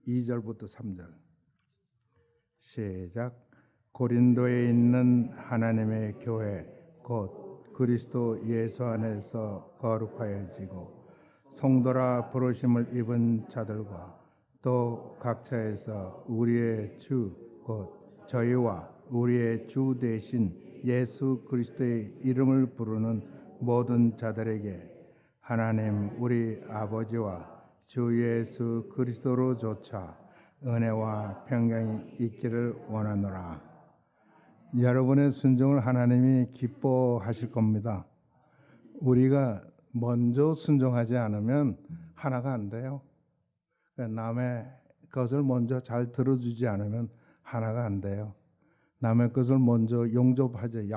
2절부터 3절. 시작. 고린도에 있는 하나님의 교회 곧 그리스도 예수 안에서 거룩하여지고 성도라 부르심을 입은 자들과 또 각처에서 우리의 주 곧 저희와 우리의 주 되신 예수 그리스도의 이름을 부르는 모든 자들에게 하나님 우리 아버지와 주 예수 그리스도로조차 은혜와 평강이 있기를 원하노라. 여러분의 순종을 하나님이 기뻐하실 겁니다. 우리가 먼저 순종하지 않으면 하나가 안 돼요. 남의 것을 먼저 잘 들어주지 않으면 하나가 안 돼요. 남의 것을 먼저 용접하지,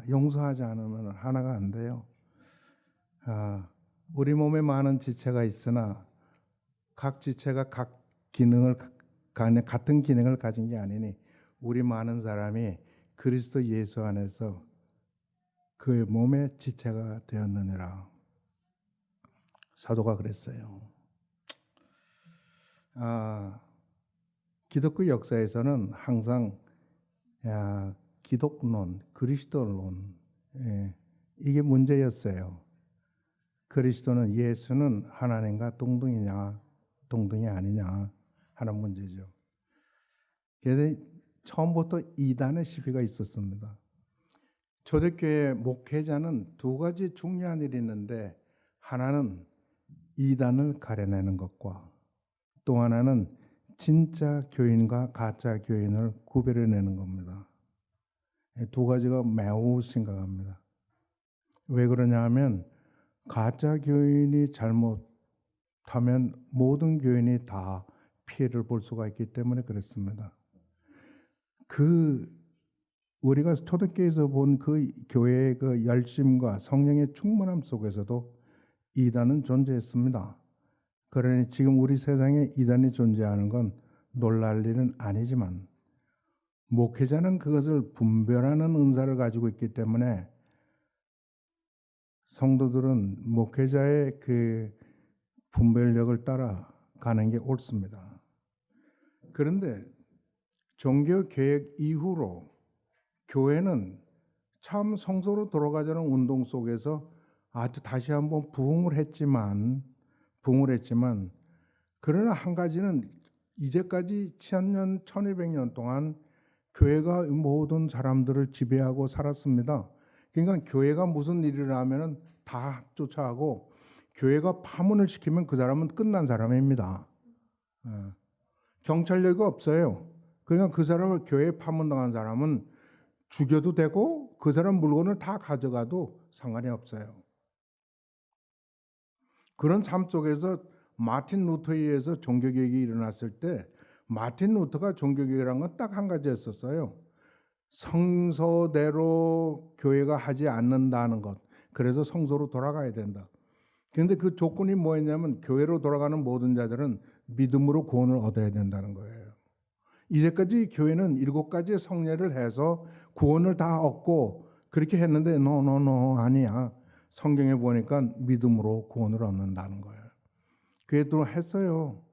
용서하지 않으면 하나가 안 돼요. 우리 몸에 많은 지체가 있으나 각 지체가 각 기능을 같은 기능을 가진 게 아니니 우리 많은 사람이 그리스도 예수 안에서 그의 몸의 지체가 되었느니라. 사도가 그랬어요. 기독교 역사에서는 항상 기독론, 그리스도론 이게 문제였어요. 그리스도는 예수는 하나님과 동등이냐 동등이 아니냐 하는 문제죠. 그래서 처음부터 이단의 시비가 있었습니다. 초대교회 목회자는 두 가지 중요한 일이 있는데 하나는 이단을 가려내는 것과 또 하나는 진짜 교인과 가짜 교인을 구별해내는 겁니다. 두 가지가 매우 심각합니다. 왜 그러냐 하면 가짜 교인이 잘못하면 모든 교인이 다 피해를 볼 수가 있기 때문에 그렇습니다. 우리가 초대교회에서 본 그 교회의 그 열심과 성령의 충만함 속에서도 이단은 존재했습니다. 그러니 지금 우리 세상에 이단이 존재하는 건 놀랄 일은 아니지만 목회자는 그것을 분별하는 은사를 가지고 있기 때문에 성도들은 목회자의 그 분별력을 따라가는 게 옳습니다. 그런데 종교 개혁 이후로 교회는 참 성소로 돌아가자는 운동 속에서 아주 다시 한번 부흥을 했지만 그러나 한 가지는 이제까지 1000년, 1200년 동안 교회가 모든 사람들을 지배하고 살았습니다. 그러니까 교회가 무슨 일을 하면은 다 쫓아가고 교회가 파문을 시키면 그 사람은 끝난 사람입니다. 경찰력이 없어요. 그러니까 그 사람을 교회에 파문당한 사람은 죽여도 되고 그 사람 물건을 다 가져가도 상관이 없어요. 그런 삶 속에서 마틴 루터에 의해서 종교개혁이 일어났을 때 마틴 루터가 종교개혁이라는 건 딱 한 가지였었어요. 성서대로 교회가 하지 않는다는 것. 그래서 성소로 돌아가야 된다. 그런데 그 조건이 뭐였냐면 교회로 돌아가는 모든 자들은 믿음으로 구원을 얻어야 된다는 거예요. 이제까지 교회는 7가지의 성례를 해서 구원을 다 얻고 그렇게 했는데 아니야. 성경에 보니까 믿음으로 구원을 얻는다는 거예요. 그래도 했어요.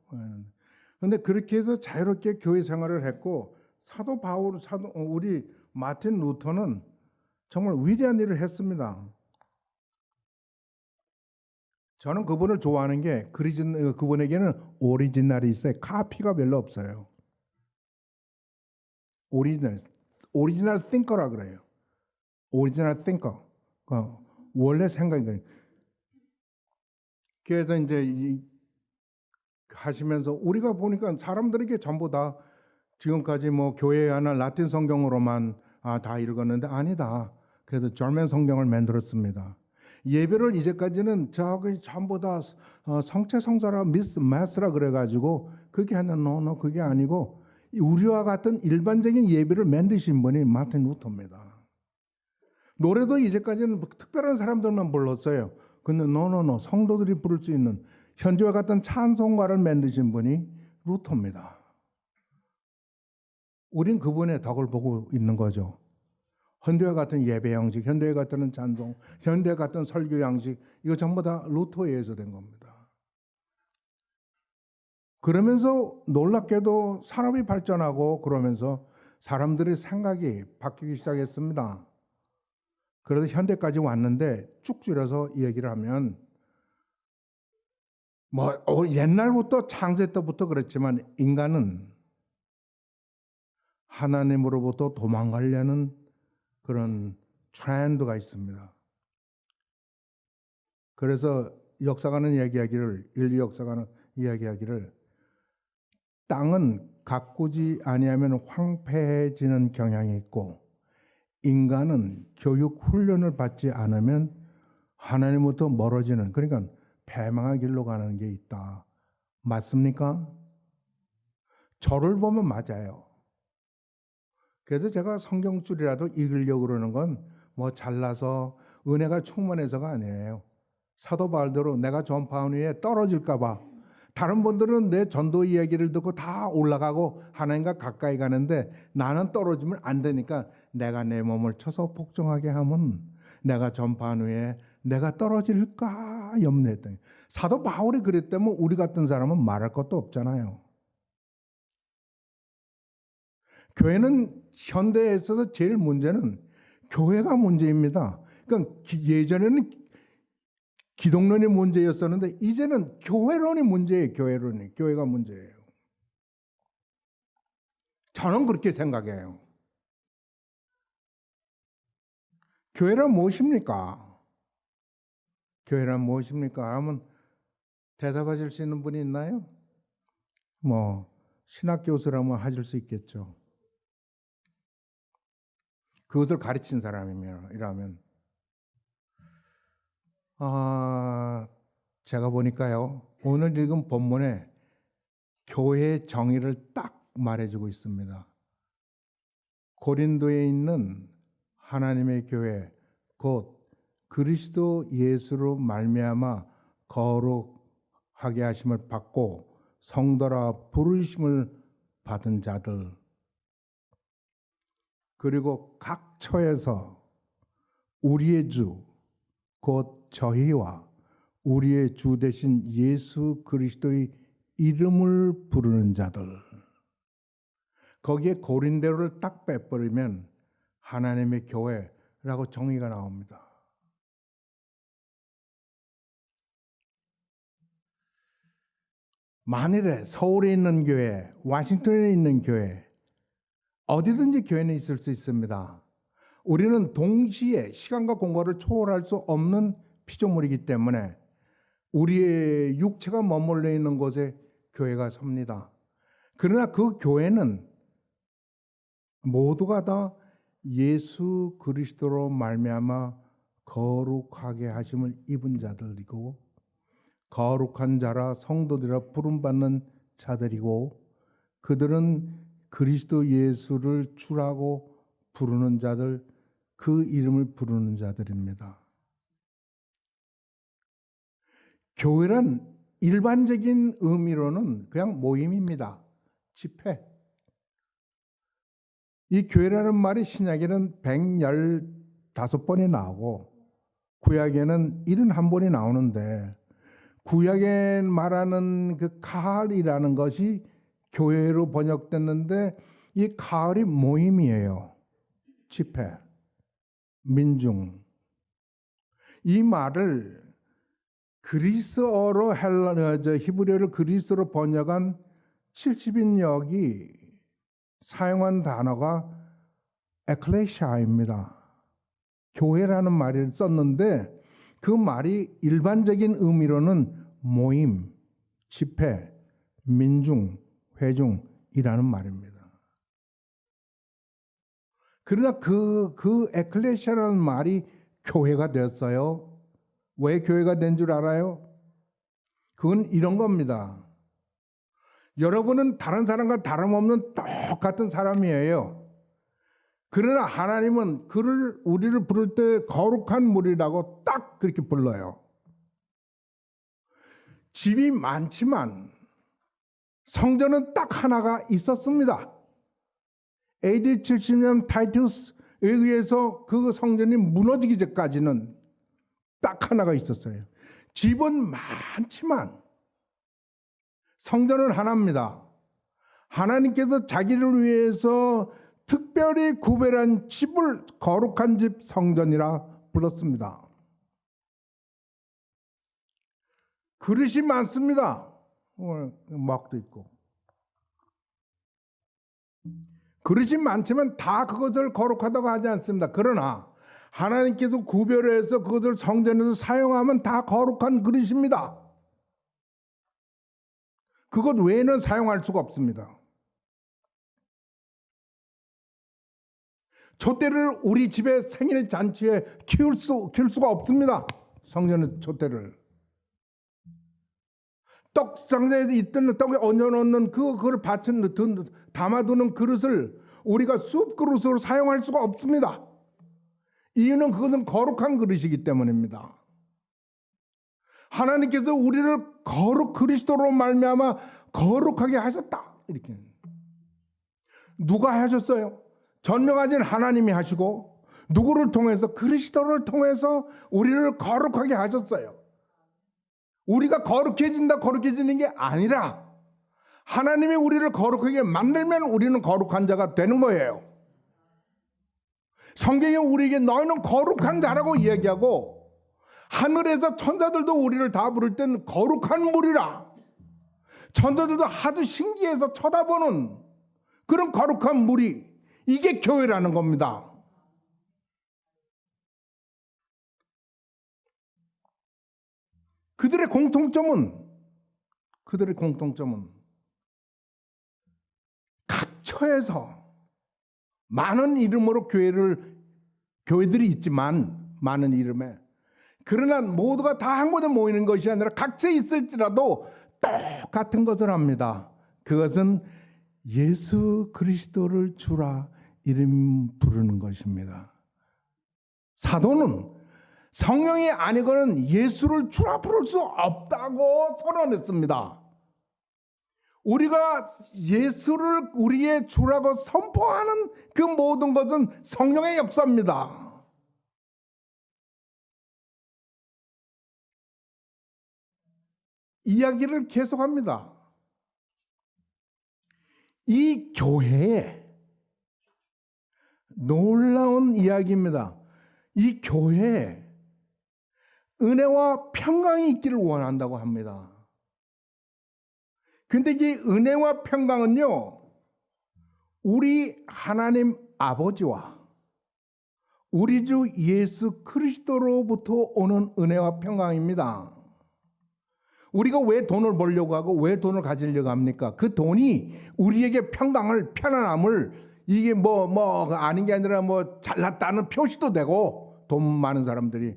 그런데 그렇게 해서 자유롭게 교회 생활을 했고 사도 바울, 우리 마틴 루터는 정말 위대한 일을 했습니다. 저는 그분을 좋아하는 게 그분에게는 오리지널이 있어요. 카피가 별로 없어요. 오리지널 띵커라 그래요. 오리지널 띵커. 원래 생각이. 그래서 이제 하시면서 우리가 보니까 사람들에게 전부 다 지금까지 뭐 교회 하나 라틴 성경으로만 다 읽었는데 아니다. 그래서 절면 성경을 만들었습니다. 예배를 이제까지는 저기 전부 다 성체 성사라 마스라 그래가지고 그게 하는 그게 아니고 우리와 같은 일반적인 예배를 만드신 분이 마틴 루터입니다. 노래도 이제까지는 특별한 사람들만 불렀어요. 근데 성도들이 부를 수 있는 현재와 같은 찬송가를 만드신 분이 루터입니다. 우린 그분의 덕을 보고 있는 거죠. 현대와 같은 예배 양식, 현대와 같은 찬송, 현대와 같은 설교 양식 이거 전부 다 루터에 의해서 된 겁니다. 그러면서 놀랍게도 산업이 발전하고 그러면서 사람들의 생각이 바뀌기 시작했습니다. 그래서 현대까지 왔는데 쭉 줄여서 얘기를 하면 옛날부터 창세 때부터 그랬지만 인간은 하나님으로부터 도망가려는 그런 트렌드가 있습니다. 그래서 역사가는 이야기하기를, 인류 역사가는 이야기하기를, 땅은 가꾸지 아니하면 황폐해지는 경향이 있고 인간은 교육 훈련을 받지 않으면 하나님부터 멀어지는, 그러니까 패망의 길로 가는 게 있다. 맞습니까? 저를 보면 맞아요. 그래서 제가 성경줄이라도 읽으려고 그러는 건 잘나서 은혜가 충만해서가 아니에요. 사도 바울대로 내가 전파한 후에 떨어질까 봐. 다른 분들은 내 전도 이야기를 듣고 다 올라가고 하나님과 가까이 가는데 나는 떨어지면 안 되니까 내가 내 몸을 쳐서 복종하게 하면 내가 전파한 후에 내가 떨어질까 염려했더니, 사도 바울이 그랬다면 우리 같은 사람은 말할 것도 없잖아요. 교회는 현대에 있어서 제일 문제는 교회가 문제입니다. 그러니까 예전에는 기독론이 문제였었는데 이제는 교회론이 문제예요. 교회가 문제예요. 저는 그렇게 생각해요. 교회란 무엇입니까? 교회란 무엇입니까? 하면 대답하실 수 있는 분이 있나요? 신학 교수라면 하실 수 있겠죠. 그것을 가르친 사람이라면 제가 보니까요, 오늘 읽은 본문에 교회의 정의를 딱 말해주고 있습니다. 고린도에 있는 하나님의 교회, 곧 그리스도 예수로 말미암아 거룩하게 하심을 받고 성도라 부르심을 받은 자들, 그리고 각 처에서 우리의 주, 곧 저희와 우리의 주 되신 예수 그리스도의 이름을 부르는 자들, 거기에 고린도를 딱 빼버리면 하나님의 교회라고 정의가 나옵니다. 만일에 서울에 있는 교회, 워싱턴에 있는 교회, 어디든지 교회는 있을 수 있습니다. 우리는 동시에 시간과 공간을 초월할 수 없는 피조물이기 때문에 우리의 육체가 머물러 있는 곳에 교회가 섭니다. 그러나 그 교회는 모두가 다 예수 그리스도로 말미암아 거룩하게 하심을 입은 자들이고 거룩한 자라 성도들이라 부름받는 자들이고 그들은 그리스도 예수를 주라고 부르는 자들, 그 이름을 부르는 자들입니다. 교회란 일반적인 의미로는 그냥 모임입니다. 집회. 이 교회라는 말이 신약에는 115번이 나오고 구약에는 71번이 나오는데, 구약에 말하는 그 가을이라는 것이 교회로 번역됐는데 이 가을이 모임이에요. 집회, 민중. 이 말을 그리스어로 히브리어를 그리스어로 번역한 70인역이 사용한 단어가 에클레시아입니다. 교회라는 말을 썼는데 그 말이 일반적인 의미로는 모임, 집회, 민중, 회중이라는 말입니다. 그러나 그 에클레시아라는 말이 교회가 됐어요. 왜 교회가 된 줄 알아요? 그건 이런 겁니다. 여러분은 다른 사람과 다름없는 똑같은 사람이에요. 그러나 하나님은 우리를 부를 때 거룩한 무리라고 딱 그렇게 불러요. 집이 많지만 성전은 딱 하나가 있었습니다. AD 70년 타이투스에 의해서 그 성전이 무너지기 전까지는 딱 하나가 있었어요. 집은 많지만 성전은 하나입니다. 하나님께서 자기를 위해서 특별히 구별한 집을 거룩한 집 성전이라 불렀습니다. 그릇이 많습니다. 막도 있고. 그릇이 많지만 다 그것을 거룩하다고 하지 않습니다. 그러나 하나님께서 구별해서 그것을 성전에서 사용하면 다 거룩한 그릇입니다. 그것 외에는 사용할 수가 없습니다. 촛대를 우리 집의 생일 잔치에 키울 수가 없습니다. 성전의 촛대를. 떡 상자에 있던 떡에 얹어놓는 그걸 담아두는 그릇을 우리가 숲 그릇으로 사용할 수가 없습니다. 이유는 그것은 거룩한 그릇이기 때문입니다. 하나님께서 우리를 그리스도로 말미암아 거룩하게 하셨다. 이렇게. 누가 하셨어요? 전능하신 하나님이 하시고 누구를 통해서? 그리스도를 통해서 우리를 거룩하게 하셨어요. 우리가 거룩해지는 게 아니라 하나님이 우리를 거룩하게 만들면 우리는 거룩한 자가 되는 거예요. 성경에 우리에게 너희는 거룩한 자라고 이야기하고 하늘에서 천사들도 우리를 다 부를 때는 거룩한 무리라. 천사들도 아주 신기해서 쳐다보는 그런 거룩한 무리. 이게 교회라는 겁니다. 그들의 공통점은 각처에서 많은 이름으로 교회들이 있지만 많은 이름에 그러나 모두가 다 한 곳에 모이는 것이 아니라 각처에 있을지라도 똑같은 것을 합니다. 그것은 예수 그리스도를 주라 이름 부르는 것입니다. 사도는 성령이 아니고는 예수를 주라 부를 수 없다고 선언했습니다. 우리가 예수를 우리의 주라고 선포하는 그 모든 것은 성령의 역사입니다. 이야기를 계속합니다. 이 교회에 놀라운 이야기입니다. 이 교회에 은혜와 평강이 있기를 원한다고 합니다. 근데 이 은혜와 평강은요, 우리 하나님 아버지와 우리 주 예수 그리스도로부터 오는 은혜와 평강입니다. 우리가 왜 돈을 벌려고 하고 왜 돈을 가지려고 합니까? 그 돈이 우리에게 평강을, 편안함을 이게 아닌 게 아니라 잘났다는 표시도 되고 돈 많은 사람들이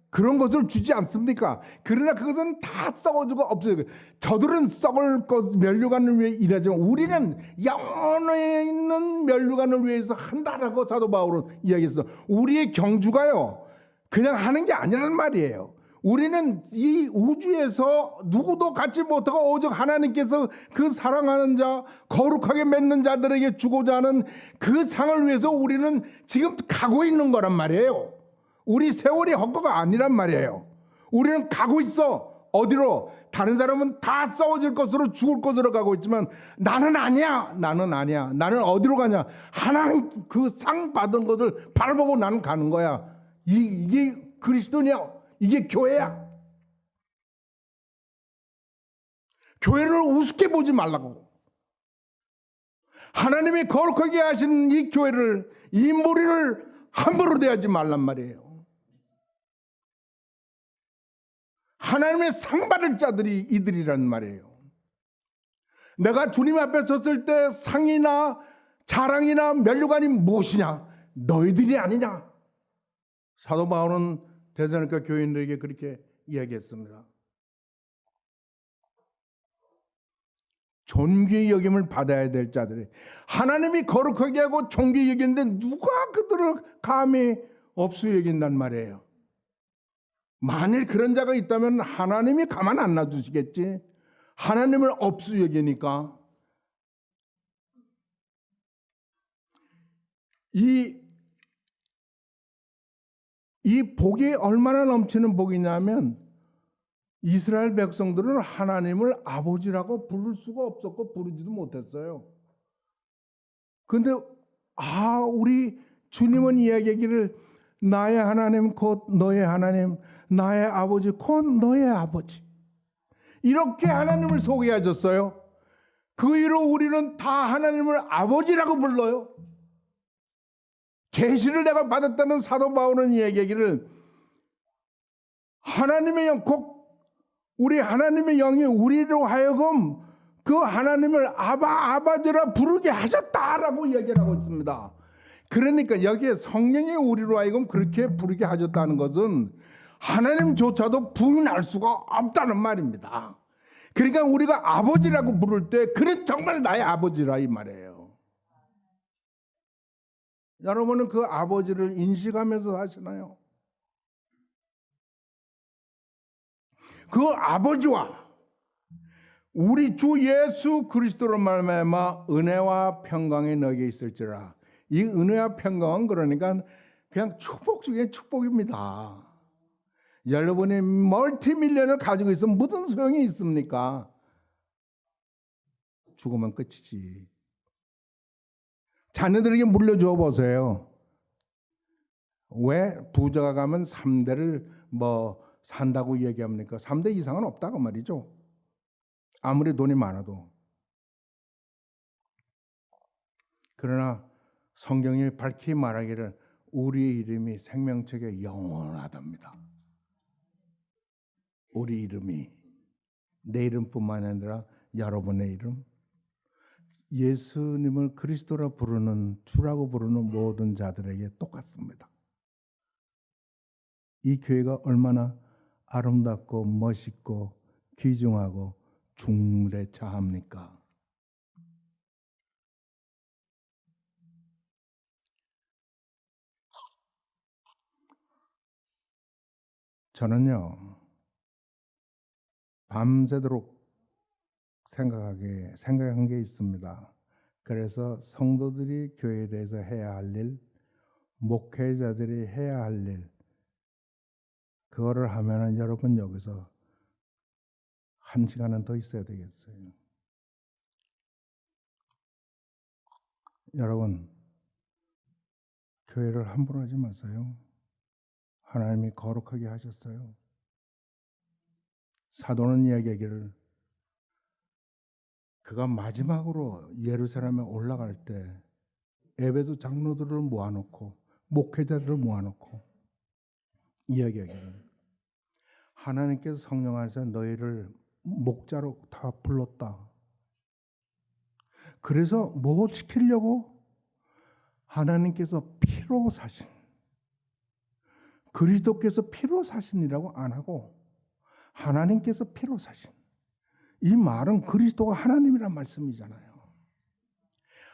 그런 것을 주지 않습니까? 그러나 그것은 다 썩어지고 없어요. 저들은 썩을 것 면류관을 위해 일하지만 우리는 영원에 있는 면류관을 위해서 한다라고 사도 바울은 이야기했어. 우리의 경주가요 그냥 하는 게 아니란 말이에요. 우리는 이 우주에서 누구도 갖지 못하고 오직 하나님께서 그 사랑하는 자, 거룩하게 맺는 자들에게 주고자 하는 그 상을 위해서 우리는 지금 가고 있는 거란 말이에요. 우리 세월이 헛거가 아니란 말이에요. 우리는 가고 있어. 어디로? 다른 사람은 다 썩어질 것으로 죽을 것으로 가고 있지만 나는 아니야. 나는 어디로 가냐? 하나님 그 상 받은 것을 바라보고 나는 가는 거야. 이게 그리스도냐? 이게 교회야. 교회를 우습게 보지 말라고. 하나님이 거룩하게 하신 이 교회를, 이 무리를 함부로 대하지 말란 말이에요. 하나님의 상 받을 자들이 이들이란 말이에요. 내가 주님 앞에 섰을 때 상이나 자랑이나 면류관이 무엇이냐? 너희들이 아니냐? 사도 바울은 데살로니가 교인들에게 그렇게 이야기했습니다. 존귀의 여김을 받아야 될 자들이 하나님이 거룩하게 하고 존귀의 여기는데 누가 그들을 감히 업수 여긴단 말이에요. 만일 그런 자가 있다면 하나님이 가만 안 놔두시겠지. 하나님을 업수 여기니까. 이 복이 얼마나 넘치는 복이냐면 이스라엘 백성들은 하나님을 아버지라고 부를 수가 없었고 부르지도 못했어요. 그런데 우리 주님은 이야기하기를 나의 하나님 곧 너의 하나님, 나의 아버지 곧 너의 아버지, 이렇게 하나님을 소개하셨어요. 그 이후로 우리는 다 하나님을 아버지라고 불러요. 계시를 내가 받았다는 사도 바울은 이야기하기를 하나님의 영, 곧 우리 하나님의 영이 우리로 하여금 그 하나님을 아버지라 부르게 하셨다라고 이야기를 하고 있습니다. 그러니까 여기에 성령이 우리로 하여금 그렇게 부르게 하셨다는 것은 하나님조차도 부인할 수가 없다는 말입니다. 그러니까 우리가 아버지라고 부를 때 그래 정말 나의 아버지라 이 말이에요. 여러분은 그 아버지를 인식하면서 사시나요? 그 아버지와 우리 주 예수 그리스도로 말미암아 은혜와 평강이 너에게 있을지라. 이 은혜와 평강은 그러니까 그냥 축복 중에 축복입니다. 여러분이 멀티밀리언을 가지고 있으면 무슨 소용이 있습니까? 죽으면 끝이지. 자녀들에게 물려줘 보세요. 왜 부자가 가면 3대를 산다고 얘기합니까? 3대 이상은 없다고 말이죠. 아무리 돈이 많아도. 그러나 성경이 밝히 말하기를 우리의 이름이 생명책에 영원하답니다. 우리 이름이 내 이름뿐만 아니라 여러분의 이름, 예수님을 그리스도라 부르는 주라고 부르는 모든 자들에게 똑같습니다. 이 교회가 얼마나 아름답고 멋있고 귀중하고 중래차합니까? 저는요, 밤새도록 생각한 게 있습니다. 그래서 성도들이 교회에 대해서 해야 할 일, 목회자들이 해야 할 일, 그거를 하면은 여러분 여기서 1시간은 더 있어야 되겠어요. 여러분, 교회를 함부로 하지 마세요. 하나님이 거룩하게 하셨어요. 사도는 이야기하기를 그가 마지막으로 예루살렘에 올라갈 때 에베소 장로들을 모아놓고 목회자들을 모아놓고 이야기하기를 하나님께서 성령 안에서 너희를 목자로 다 불렀다. 그래서 뭐 시키려고? 하나님께서 피로 사신, 그리스도께서 피로 사신이라고 안 하고 하나님께서 피로 사신, 이 말은 그리스도가 하나님이란 말씀이잖아요.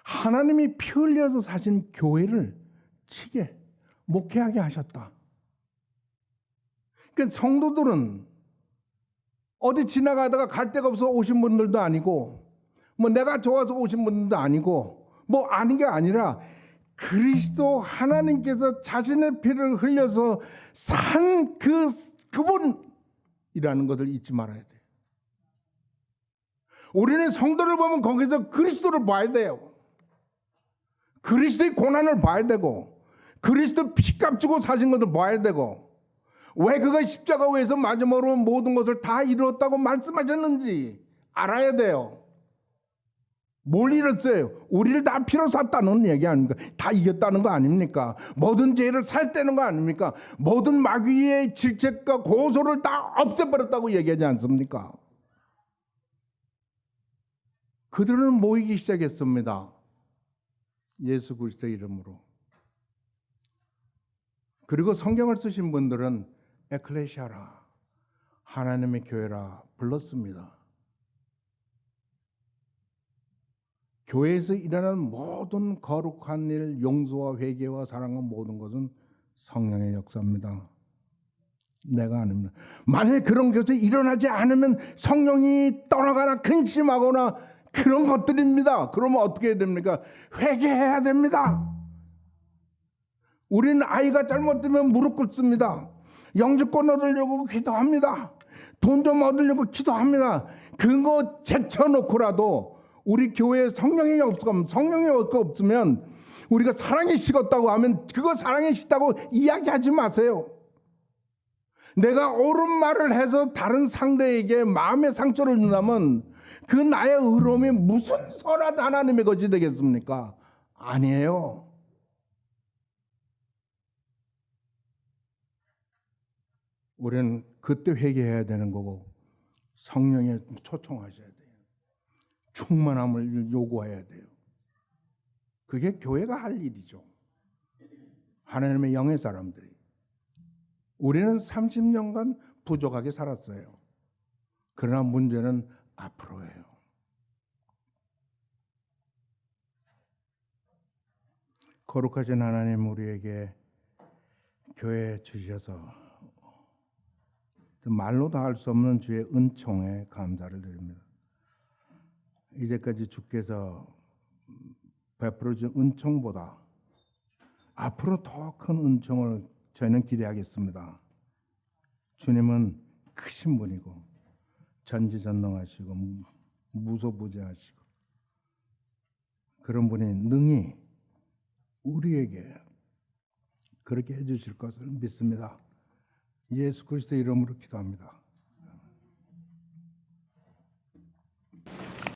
하나님이 피 흘려서 사신 교회를 치게 목회하게 하셨다. 그러니까 성도들은 어디 지나가다가 갈 데가 없어 오신 분들도 아니고 내가 좋아서 오신 분들도 아니고 아닌 게 아니라 그리스도 하나님께서 자신의 피를 흘려서 산 그분이라는 것을 잊지 말아야 돼요. 우리는 성도를 보면 거기서 그리스도를 봐야 돼요. 그리스도의 고난을 봐야 되고 그리스도 피값 주고 사신 것을 봐야 되고 왜 그가 십자가 위에서 마지막으로 모든 것을 다 이루었다고 말씀하셨는지 알아야 돼요. 뭘 이뤘어요? 우리를 다 피로 샀다는 얘기 아닙니까? 다 이겼다는 거 아닙니까? 모든 죄를 살떼는 거 아닙니까? 모든 마귀의 질책과 고소를 다 없애버렸다고 얘기하지 않습니까? 그들은 모이기 시작했습니다. 예수 그리스도의 이름으로. 그리고 성경을 쓰신 분들은 에클레시아라, 하나님의 교회라 불렀습니다. 교회에서 일어나는 모든 거룩한 일, 용서와 회개와 사랑과 모든 것은 성령의 역사입니다. 내가 아닙니다. 만약에 그런 것이 일어나지 않으면 성령이 떠나거나 근심하거나 그런 것들입니다. 그러면 어떻게 해야 됩니까? 회개해야 됩니다. 우리는 아이가 잘못되면 무릎 꿇습니다. 영주권 얻으려고 기도합니다. 돈 좀 얻으려고 기도합니다. 그거 제쳐놓고라도 우리 교회에 성령이 없으면 우리가 사랑이 식었다고 하면 그거 사랑이 식다고 이야기하지 마세요. 내가 옳은 말을 해서 다른 상대에게 마음의 상처를 준다면 그 나의 의로움이 무슨 선한 하나님의 것이 되겠습니까? 아니에요. 우리는 그때 회개해야 되는 거고 성령에 초청하셔야 돼요. 충만함을 요구해야 돼요. 그게 교회가 할 일이죠. 하나님의 영의 사람들이. 우리는 30년간 부족하게 살았어요. 그러나 문제는 앞으로예요. 거룩하신 하나님, 우리에게 교회 주셔서 말로도 할 수 없는 주의 은총에 감사를 드립니다. 이제까지 주께서 베풀어 준 은총보다 앞으로 더 큰 은총을 저희는 기대하겠습니다. 주님은 크신 분이고 전지전능하시고 무소부재하시고 그런 분이 능히 우리에게 그렇게 해주실 것을 믿습니다. 예수 그리스도의 이름으로 기도합니다.